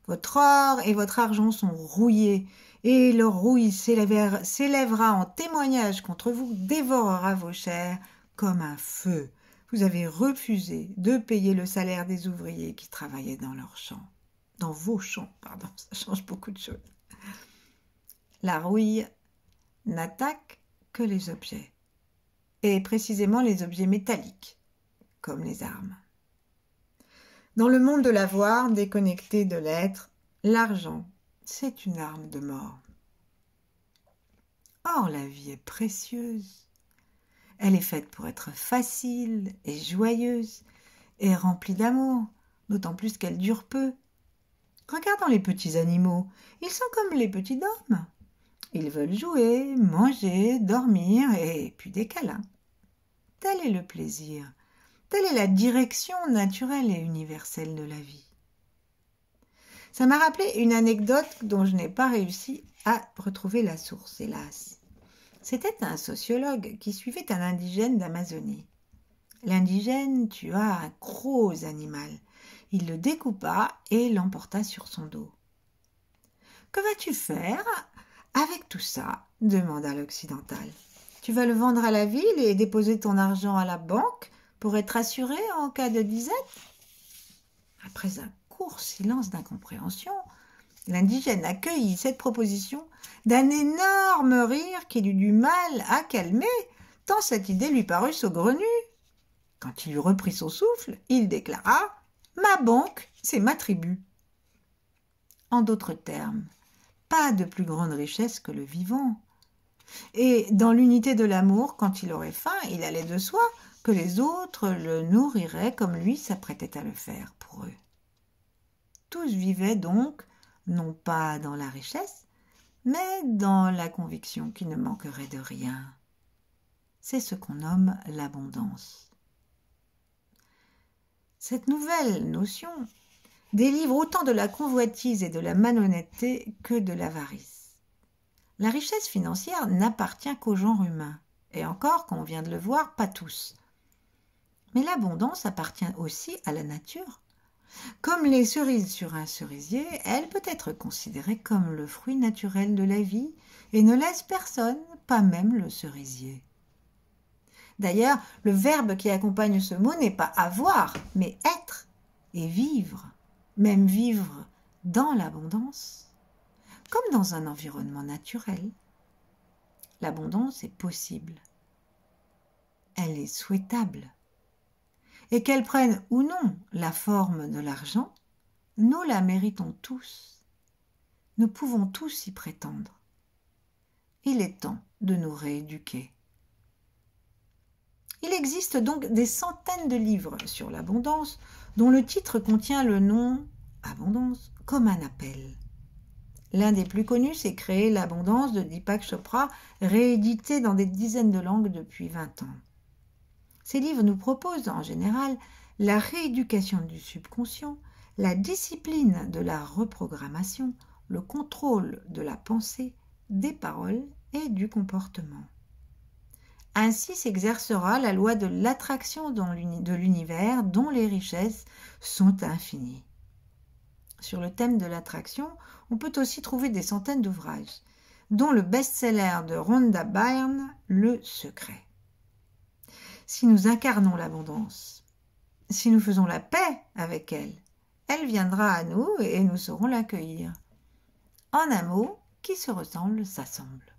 Votre or et votre argent sont rouillés, et leur rouille s'élèvera en témoignage contre vous, dévorera vos chairs comme un feu. Vous avez refusé de payer le salaire des ouvriers qui travaillaient dans leurs champs. Dans vos champs, pardon, ça change beaucoup de choses. La rouille n'attaque que les objets, et précisément les objets métalliques, comme les armes. Dans le monde de l'avoir, déconnecté de l'être, l'argent, c'est une arme de mort. Or, la vie est précieuse. Elle est faite pour être facile et joyeuse et remplie d'amour, d'autant plus qu'elle dure peu. Regardons les petits animaux, ils sont comme les petits hommes. Ils veulent jouer, manger, dormir et puis des câlins. Tel est le plaisir, telle est la direction naturelle et universelle de la vie. Ça m'a rappelé une anecdote dont je n'ai pas réussi à retrouver la source, hélas. C'était un sociologue qui suivait un indigène d'Amazonie. L'indigène tua un gros animal. Il le découpa et l'emporta sur son dos. « Que vas-tu faire avec tout ça ?» demanda l'occidental. « Tu vas le vendre à la ville et déposer ton argent à la banque pour être assuré en cas de disette ?» Après un court silence d'incompréhension, l'indigène accueillit cette proposition d'un énorme rire qu'il eut du mal à calmer, tant cette idée lui parut saugrenue. Quand il eut repris son souffle, il déclara « Ma banque, c'est ma tribu ». En d'autres termes, pas de plus grande richesse que le vivant. Et dans l'unité de l'amour, quand il aurait faim, il allait de soi que les autres le nourriraient comme lui s'apprêtait à le faire pour eux. Tous vivaient donc, non pas dans la richesse, mais dans la conviction qu'il ne manquerait de rien. C'est ce qu'on nomme l'abondance. Cette nouvelle notion délivre autant de la convoitise et de la malhonnêteté que de l'avarice. La richesse financière n'appartient qu'au genre humain, et encore, comme on vient de le voir, pas tous. Mais l'abondance appartient aussi à la nature. Comme les cerises sur un cerisier, elle peut être considérée comme le fruit naturel de la vie et ne laisse personne, pas même le cerisier. D'ailleurs, le verbe qui accompagne ce mot n'est pas avoir, mais être et vivre, même vivre dans l'abondance, comme dans un environnement naturel. L'abondance est possible. Elle est souhaitable. et qu'elle prenne ou non la forme de l'argent, nous la méritons tous. Nous pouvons tous y prétendre. Il est temps de nous rééduquer. Il existe donc des centaines de livres sur l'abondance dont le titre contient le nom « Abondance » comme un appel. L'un des plus connus, c'est Créer l'abondance de Deepak Chopra, réédité dans des dizaines de langues depuis 20 ans. Ces livres nous proposent en général la rééducation du subconscient, la discipline de la reprogrammation, le contrôle de la pensée, des paroles et du comportement. Ainsi s'exercera la loi de l'attraction de l'univers dont les richesses sont infinies. Sur le thème de l'attraction, on peut aussi trouver des centaines d'ouvrages, dont le best-seller de Rhonda Byrne, Le Secret. Si nous incarnons l'abondance, si nous faisons la paix avec elle, elle viendra à nous et nous saurons l'accueillir. En un mot, qui se ressemble s'assemble.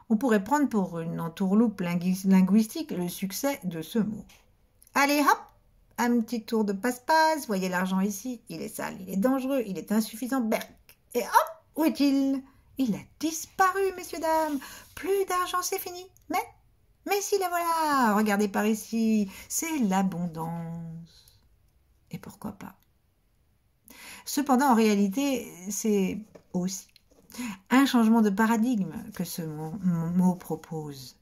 On pourrait prendre pour une entourloupe linguistique le succès de ce mot. Allez hop, un petit tour de passe-passe, voyez l'argent ici, il est sale, il est dangereux, il est insuffisant, berk. Et hop, où est-il? Il a disparu, messieurs, dames. Plus d'argent, c'est fini. Mais si, la voilà, regardez par ici, c'est l'abondance. Et pourquoi pas? Cependant, en réalité, c'est aussi un changement de paradigme que ce mot propose.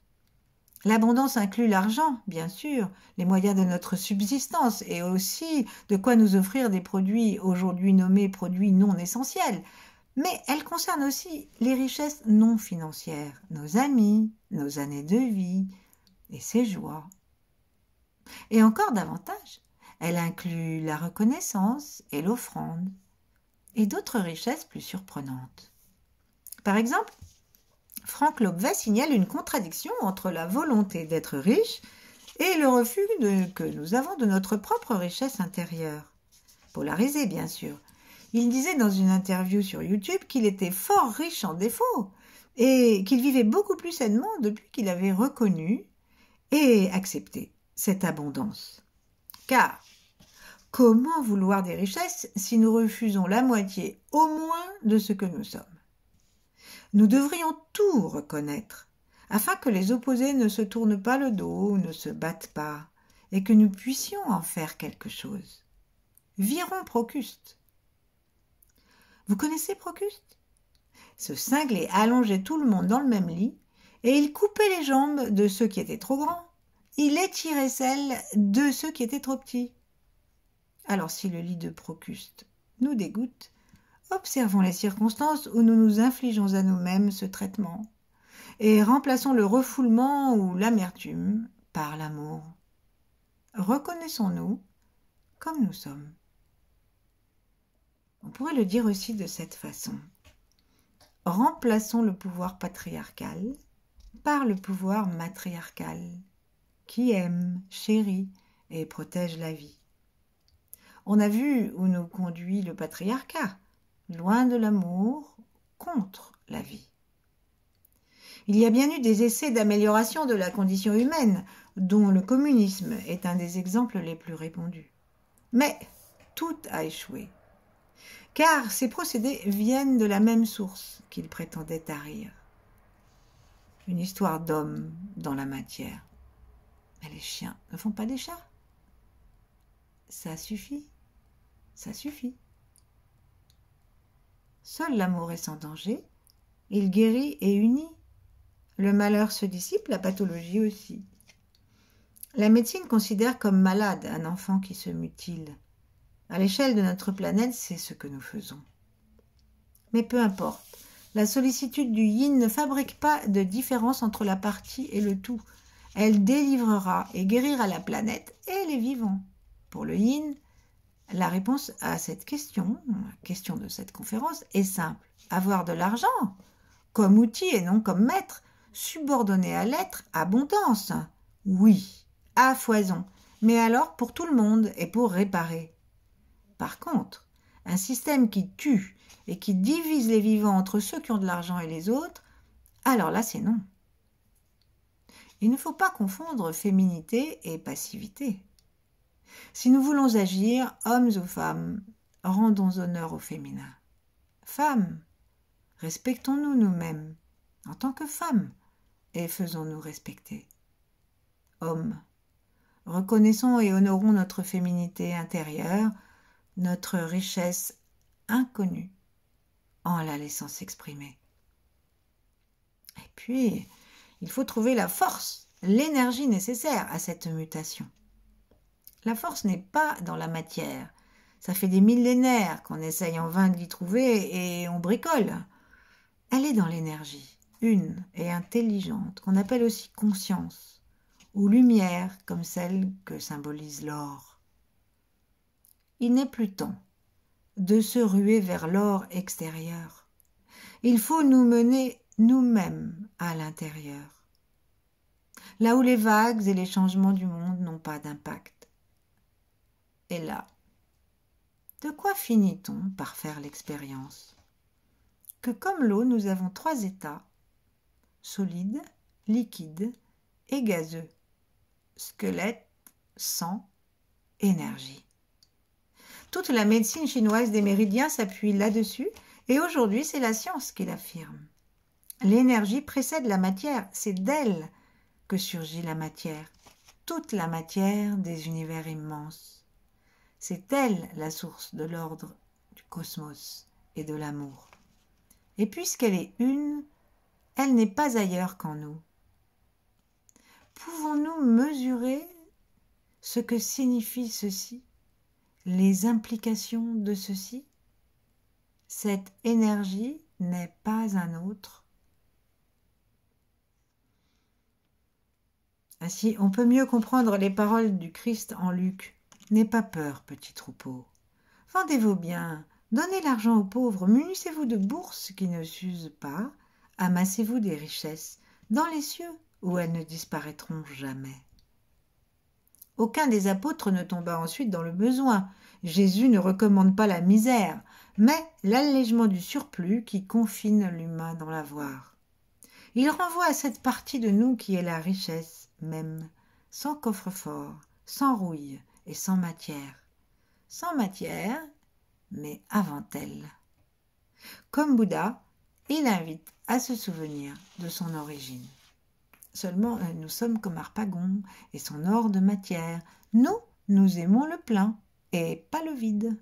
L'abondance inclut l'argent, bien sûr, les moyens de notre subsistance et aussi de quoi nous offrir des produits aujourd'hui nommés produits non essentiels. Mais elle concerne aussi les richesses non financières, nos amis, nos années de vie et ses joies. Et encore davantage, elle inclut la reconnaissance et l'offrande et d'autres richesses plus surprenantes. Par exemple, Franck Lobvet signale une contradiction entre la volonté d'être riche et le refus que nous avons de notre propre richesse intérieure. Polarisée, bien sûr. Il disait dans une interview sur YouTube qu'il était fort riche en défauts et qu'il vivait beaucoup plus sainement depuis qu'il avait reconnu et accepté cette abondance. Car comment vouloir des richesses si nous refusons la moitié au moins de ce que nous sommes? Nous devrions tout reconnaître, afin que les opposés ne se tournent pas le dos, ne se battent pas, et que nous puissions en faire quelque chose. Virons Procuste. Vous connaissez Procuste? Ce cinglé allongeait tout le monde dans le même lit, et il coupait les jambes de ceux qui étaient trop grands. Il étirait celles de ceux qui étaient trop petits. Alors si le lit de Procuste nous dégoûte, observons les circonstances où nous nous infligeons à nous-mêmes ce traitement et remplaçons le refoulement ou l'amertume par l'amour. Reconnaissons-nous comme nous sommes. On pourrait le dire aussi de cette façon. Remplaçons le pouvoir patriarcal par le pouvoir matriarcal qui aime, chérit et protège la vie. On a vu où nous conduit le patriarcat, loin de l'amour, contre la vie. Il y a bien eu des essais d'amélioration de la condition humaine, dont le communisme est un des exemples les plus répandus. Mais tout a échoué, car ces procédés viennent de la même source qu'ils prétendaient tarir. Une histoire d'homme dans la matière. Mais les chiens ne font pas des chats. Ça suffit, ça suffit. Seul l'amour est sans danger, il guérit et unit. Le malheur se dissipe, la pathologie aussi. La médecine considère comme malade un enfant qui se mutile. À l'échelle de notre planète, c'est ce que nous faisons. Mais peu importe, la sollicitude du yin ne fabrique pas de différence entre la partie et le tout. Elle délivrera et guérira la planète et les vivants. Pour le yin, la réponse à cette question, la question de cette conférence, est simple. Avoir de l'argent, comme outil et non comme maître, subordonné à l'être, abondance. Oui, à foison, mais alors pour tout le monde et pour réparer. Par contre, un système qui tue et qui divise les vivants entre ceux qui ont de l'argent et les autres, alors là c'est non. Il ne faut pas confondre féminité et passivité. Si nous voulons agir, hommes ou femmes, rendons honneur au féminin. Femmes, respectons-nous nous-mêmes en tant que femmes et faisons-nous respecter. Hommes, reconnaissons et honorons notre féminité intérieure, notre richesse inconnue, en la laissant s'exprimer. Et puis, il faut trouver la force, l'énergie nécessaire à cette mutation. La force n'est pas dans la matière. Ça fait des millénaires qu'on essaye en vain de l'y trouver et on bricole. Elle est dans l'énergie, une et intelligente, qu'on appelle aussi conscience, ou lumière, comme celle que symbolise l'or. Il n'est plus temps de se ruer vers l'or extérieur. Il faut nous mener nous-mêmes à l'intérieur, là où les vagues et les changements du monde n'ont pas d'impact. Et là, de quoi finit-on par faire l'expérience que comme l'eau, nous avons 3 états, solide, liquide et gazeux, squelette, sang, énergie. Toute la médecine chinoise des méridiens s'appuie là-dessus et aujourd'hui c'est la science qui l'affirme. L'énergie précède la matière, c'est d'elle que surgit la matière, toute la matière des univers immenses. C'est elle la source de l'ordre du cosmos et de l'amour. Et puisqu'elle est une, elle n'est pas ailleurs qu'en nous. Pouvons-nous mesurer ce que signifie ceci, les implications de ceci? Cette énergie n'est pas un autre. Ainsi, on peut mieux comprendre les paroles du Christ en Luc. N'aie pas peur, petit troupeau. Vendez vos biens, donnez l'argent aux pauvres, munissez-vous de bourses qui ne s'usent pas, amassez-vous des richesses dans les cieux où elles ne disparaîtront jamais. Aucun des apôtres ne tomba ensuite dans le besoin. Jésus ne recommande pas la misère, mais l'allègement du surplus qui confine l'humain dans l'avoir. Il renvoie à cette partie de nous qui est la richesse même, sans coffre-fort, sans rouille et sans matière. Sans matière, mais avant elle. Comme Bouddha, il invite à se souvenir de son origine. Seulement, nous sommes comme Harpagon et son or de matière. Nous aimons le plein et pas le vide.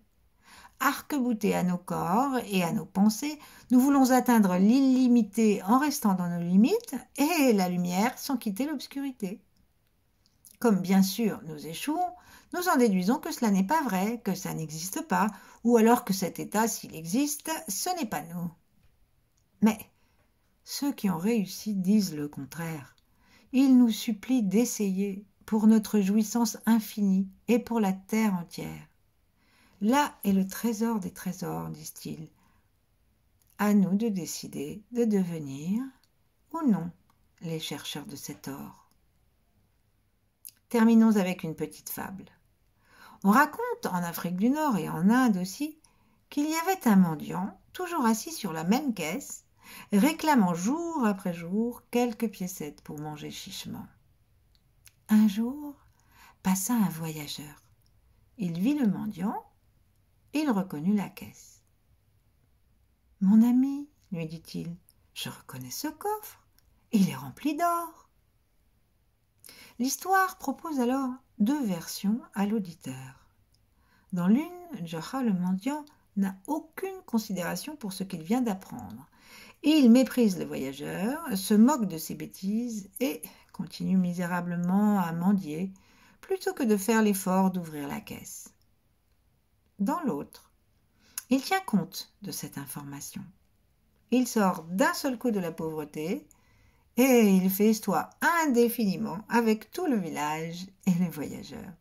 Arc-boutés à nos corps et à nos pensées, nous voulons atteindre l'illimité en restant dans nos limites et la lumière sans quitter l'obscurité. Comme bien sûr nous échouons, nous en déduisons que cela n'est pas vrai, que ça n'existe pas, ou alors que cet état, s'il existe, ce n'est pas nous. Mais ceux qui ont réussi disent le contraire. Ils nous supplient d'essayer pour notre jouissance infinie et pour la terre entière. Là est le trésor des trésors, disent-ils. À nous de décider de devenir, ou non, les chercheurs de cet or. Terminons avec une petite fable. On raconte en Afrique du Nord et en Inde aussi qu'il y avait un mendiant, toujours assis sur la même caisse, réclamant jour après jour quelques piécettes pour manger chichement. Un jour, passa un voyageur. Il vit le mendiant, il reconnut la caisse. « Mon ami, lui dit-il, je reconnais ce coffre, il est rempli d'or. » L'histoire propose alors 2 versions à l'auditeur. Dans l'une, Djoha le mendiant n'a aucune considération pour ce qu'il vient d'apprendre. Il méprise le voyageur, se moque de ses bêtises et continue misérablement à mendier plutôt que de faire l'effort d'ouvrir la caisse. Dans l'autre, il tient compte de cette information. Il sort d'un seul coup de la pauvreté et il festoie indéfiniment avec tout le village et les voyageurs.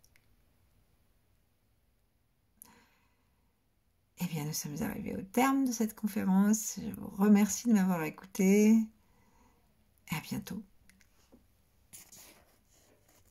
Eh bien, nous sommes arrivés au terme de cette conférence. Je vous remercie de m'avoir écouté. À bientôt.